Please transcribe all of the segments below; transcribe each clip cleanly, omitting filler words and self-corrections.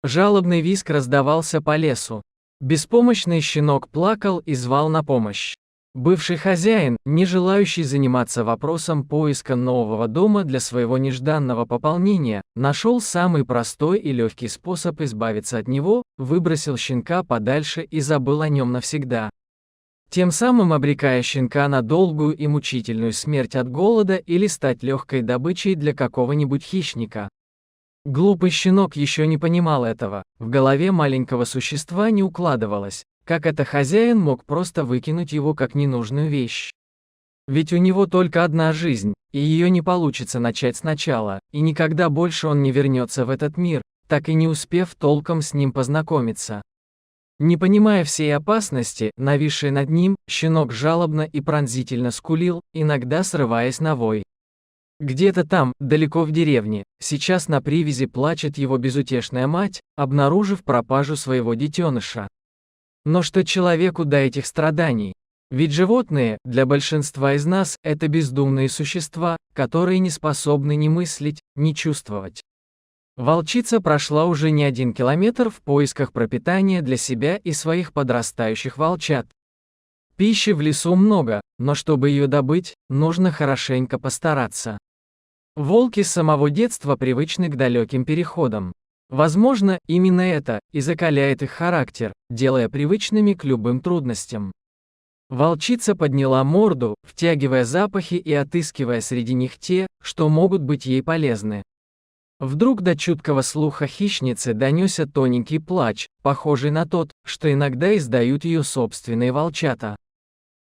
Жалобный визг раздавался по лесу. Беспомощный щенок плакал и звал на помощь. Бывший хозяин, не желающий заниматься вопросом поиска нового дома для своего нежданного пополнения, нашел самый простой и легкий способ избавиться от него, выбросил щенка подальше и забыл о нем навсегда. Тем самым обрекая щенка на долгую и мучительную смерть от голода или стать легкой добычей для какого-нибудь хищника. Глупый щенок еще не понимал этого, в голове маленького существа не укладывалось, как это хозяин мог просто выкинуть его как ненужную вещь. Ведь у него только одна жизнь, и ее не получится начать сначала, и никогда больше он не вернется в этот мир, так и не успев толком с ним познакомиться. Не понимая всей опасности, нависшей над ним, щенок жалобно и пронзительно скулил, иногда срываясь на вой. Где-то там, далеко в деревне, сейчас на привязи плачет его безутешная мать, обнаружив пропажу своего детеныша. Но что человеку до этих страданий? Ведь животные, для большинства из нас, это бездумные существа, которые не способны ни мыслить, ни чувствовать. Волчица прошла уже не 1 километр в поисках пропитания для себя и своих подрастающих волчат. Пищи в лесу много, но чтобы ее добыть, нужно хорошенько постараться. Волки с самого детства привычны к далеким переходам. Возможно, именно это и закаляет их характер, делая привычными к любым трудностям. Волчица подняла морду, втягивая запахи и отыскивая среди них те, что могут быть ей полезны. Вдруг до чуткого слуха хищницы донесся тоненький плач, похожий на тот, что иногда издают ее собственные волчата.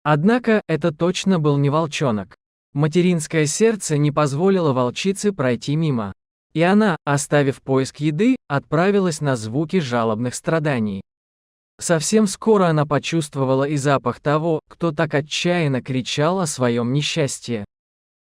Однако, это точно был не волчонок. Материнское сердце не позволило волчице пройти мимо. И она, оставив поиск еды, отправилась на звуки жалобных страданий. Совсем скоро она почувствовала и запах того, кто так отчаянно кричал о своем несчастье.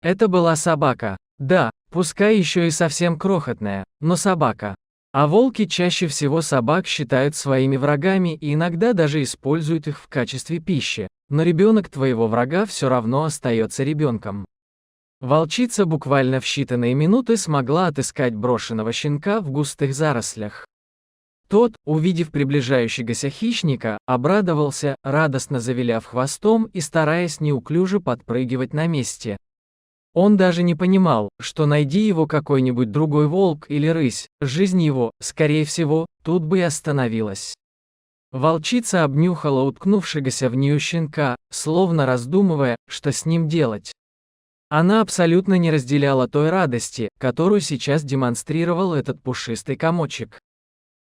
Это была собака. Да, пускай еще и совсем крохотная, но собака. А волки чаще всего собак считают своими врагами и иногда даже используют их в качестве пищи. Но ребенок твоего врага все равно остается ребенком. Волчица буквально в считанные минуты смогла отыскать брошенного щенка в густых зарослях. Тот, увидев приближающегося хищника, обрадовался, радостно завиляв хвостом и стараясь неуклюже подпрыгивать на месте. Он даже не понимал, что найди его какой-нибудь другой волк или рысь, жизнь его, скорее всего, тут бы и остановилась. Волчица обнюхала уткнувшегося в нее щенка, словно раздумывая, что с ним делать. Она абсолютно не разделяла той радости, которую сейчас демонстрировал этот пушистый комочек.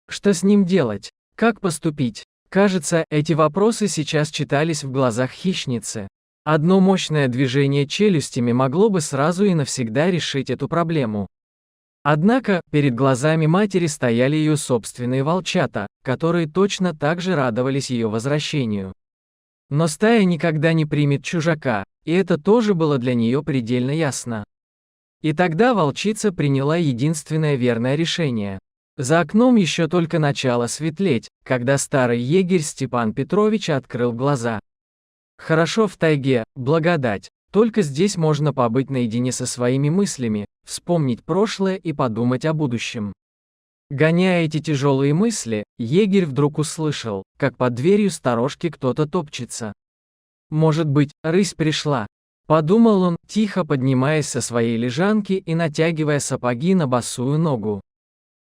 Что с ним делать? Как поступить? Кажется, эти вопросы сейчас читались в глазах хищницы. Одно мощное движение челюстями могло бы сразу и навсегда решить эту проблему. Однако, перед глазами матери стояли ее собственные волчата, которые точно так же радовались ее возвращению. Но стая никогда не примет чужака, и это тоже было для нее предельно ясно. И тогда волчица приняла единственное верное решение. За окном еще только начало светлеть, когда старый егерь Степан Петрович открыл глаза. Хорошо в тайге, благодать, только здесь можно побыть наедине со своими мыслями, вспомнить прошлое и подумать о будущем. Гоняя эти тяжелые мысли, егерь вдруг услышал, как под дверью сторожки кто-то топчется. «Может быть, рысь пришла?» – подумал он, тихо поднимаясь со своей лежанки и натягивая сапоги на босую ногу.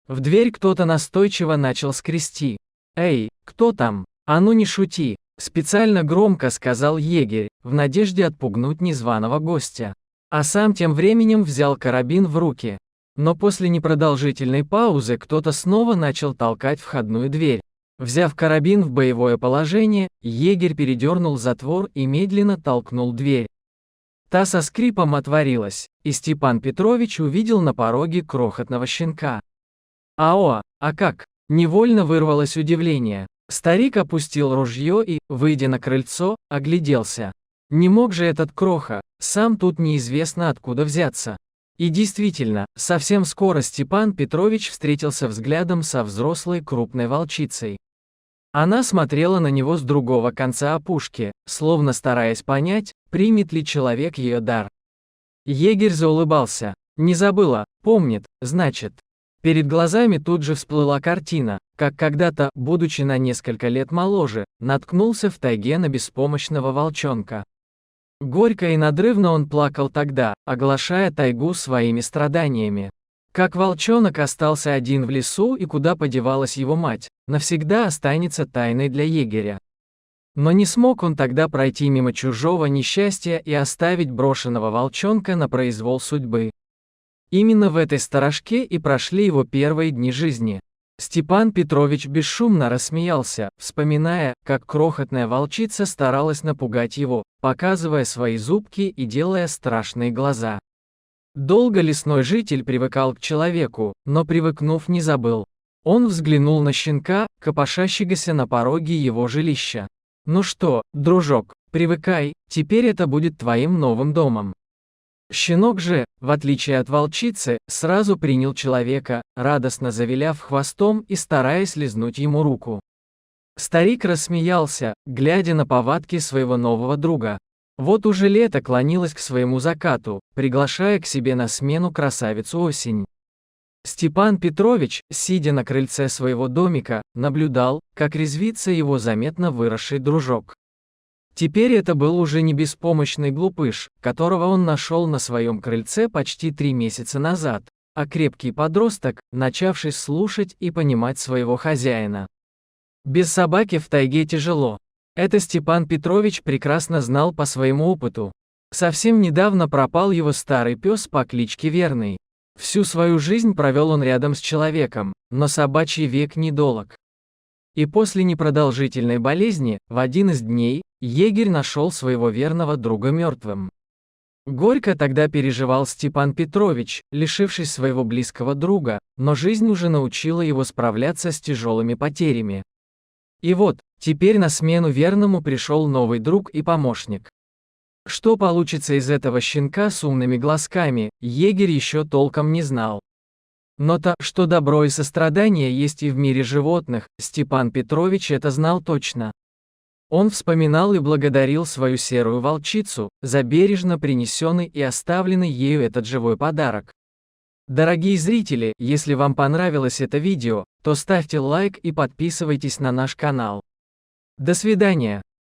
В дверь кто-то настойчиво начал скрести. «Эй, кто там? А ну не шути!» – специально громко сказал егерь, в надежде отпугнуть незваного гостя. А сам тем временем взял карабин в руки. Но после непродолжительной паузы кто-то снова начал толкать входную дверь. Взяв карабин в боевое положение, егерь передернул затвор и медленно толкнул дверь. Та со скрипом отворилась, и Степан Петрович увидел на пороге крохотного щенка. «Ао, а как?» – невольно вырвалось удивление. Старик опустил ружье и, выйдя на крыльцо, огляделся. Не мог же этот кроха, сам тут неизвестно откуда взяться. И действительно, совсем скоро Степан Петрович встретился взглядом со взрослой крупной волчицей. Она смотрела на него с другого конца опушки, словно стараясь понять, примет ли человек ее дар. Егерь заулыбался. «Не забыла, помнит, значит. Перед глазами тут же всплыла картина, как когда-то, будучи на несколько лет моложе, наткнулся в тайге на беспомощного волчонка. Горько и надрывно он плакал тогда, оглашая тайгу своими страданиями. Как волчонок остался один в лесу и куда подевалась его мать, навсегда останется тайной для егеря. Но не смог он тогда пройти мимо чужого несчастья и оставить брошенного волчонка на произвол судьбы. Именно в этой сторожке и прошли его первые дни жизни. Степан Петрович бесшумно рассмеялся, вспоминая, как крохотная волчица старалась напугать его, показывая свои зубки и делая страшные глаза. Долго лесной житель привыкал к человеку, но привыкнув не забыл. Он взглянул на щенка, копошащегося на пороге его жилища. «Ну что, дружок, привыкай, теперь это будет твоим новым домом». Щенок же, в отличие от волчицы, сразу принял человека, радостно завиляв хвостом и стараясь лизнуть ему руку. Старик рассмеялся, глядя на повадки своего нового друга. Вот уже лето клонилось к своему закату, приглашая к себе на смену красавицу осень. Степан Петрович, сидя на крыльце своего домика, наблюдал, как резвится его заметно выросший дружок. Теперь это был уже не беспомощный глупыш, которого он нашел на своем крыльце почти 3 месяца назад, а крепкий подросток, начавший слушать и понимать своего хозяина. Без собаки в тайге тяжело. Это Степан Петрович прекрасно знал по своему опыту. Совсем недавно пропал его старый пес по кличке Верный. Всю свою жизнь провел он рядом с человеком, но собачий век недолог. И после непродолжительной болезни, в один из дней, егерь нашел своего верного друга мертвым. Горько тогда переживал Степан Петрович, лишившись своего близкого друга, но жизнь уже научила его справляться с тяжелыми потерями. И вот, теперь на смену верному пришел новый друг и помощник. Что получится из этого щенка с умными глазками, егерь еще толком не знал. Но то, что добро и сострадание есть и в мире животных, Степан Петрович это знал точно. Он вспоминал и благодарил свою серую волчицу за бережно принесенный и оставленный ею этот живой подарок. Дорогие зрители, если вам понравилось это видео, то ставьте лайк и подписывайтесь на наш канал. До свидания.